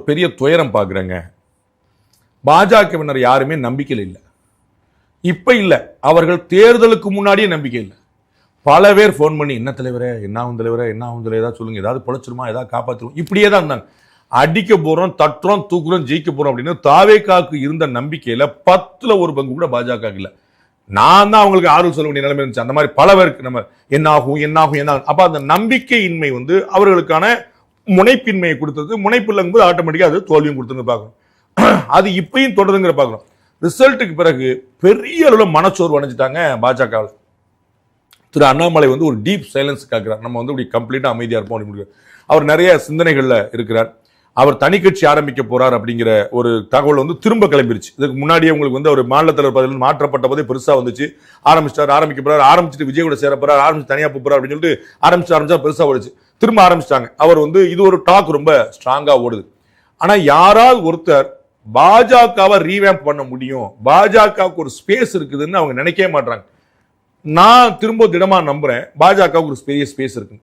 பெரிய துயரம் பார்க்குறேங்க. பாஜகவினர் யாருமே நம்பிக்கையில் இல்லை. இப்ப இல்லை, அவர்கள் தேர்தலுக்கு முன்னாடியே நம்பிக்கை இல்லை. பல பேர் ஃபோன் பண்ணி என்ன தலைவரே, என்ன ஆகும் தலைவரே, என்ன ஆகும் தலைவர், ஏதாவது சொல்லுங்க, ஏதாவது பொழைச்சிருமா, ஏதாவது காப்பாற்றுவோம், இப்படியே தான் இருந்தாங்க. அடிக்க போறோம், தட்டுறோம், தூக்குறோம், ஜெயிக்க போறோம் அப்படின்னு தாவேகாவுக்கு இருந்த நம்பிக்கையில 10ல் 1 பங்கு கூட பாஜக இல்லை. நான் தான் அவங்களுக்கு ஆறுதல் சொல்ல வேண்டிய நிலைமை இருந்துச்சு. அந்த மாதிரி பல பேருக்கு நம்ம என்ன ஆகும் என்ன ஆகும் என்ன ஆகும். அப்ப அந்த நம்பிக்கையின்மை அவர்களுக்கான முனைப்பின்மையை கொடுத்தது. முனைப்பு இல்லங்கும்போது ஆட்டோமேட்டிக்கா அது தோல்வியும் கொடுத்துன்னு பார்க்கணும். அது இப்பயும் தொடருங்கிற பார்க்கணும். ரிசல்ட்டுக்கு பிறகு பெரிய அளவில் மனச்சோர்வு அடைஞ்சிட்டாங்க பாஜகவில். திரு அண்ணாமலை ஒரு டீப் சைலன்ஸ் காக்கிறார். நம்ம இப்படி கம்ப்ளீட்டா அமைதியா இருப்போம் அப்படின்னு. அவர் நிறைய சிந்தனைகள்ல இருக்கிறார். அவர் தனி கட்சி ஆரம்பிக்க போறார் அப்படிங்கிற ஒரு தகவல் திரும்ப கிளம்பிருச்சு. இதுக்கு முன்னாடியே உங்களுக்கு ஒரு மாநில தலைவர் பதவியில் மாற்றப்பட்ட போதே பெருசா வந்துச்சு. ஆரம்பிக்க போறாரு, ஆரம்பிச்சுட்டு விஜய் கூட சேர போறாரு, ஆரம்பிச்சு தனியா போறாரு அப்படின்னு சொல்லிட்டு ஆரம்பிச்சா பெருசா ஓடுச்சு. திரும்ப ஆரம்பிச்சிட்டாங்க. அவர் இது ஒரு டாக் ரொம்ப ஸ்ட்ராங்கா ஓடுது. ஆனா யாராவது ஒருத்தர் பாஜகவை ரீவேம்ப் பண்ண முடியும், பாஜகவுக்கு ஒரு ஸ்பேஸ் இருக்குதுன்னு அவங்க நினைக்கவே மாட்டாங்க. நான் திரும்ப திடமா நம்புறேன் பாஜகவுக்கு ஒரு பெரிய ஸ்பேஸ் இருக்கு.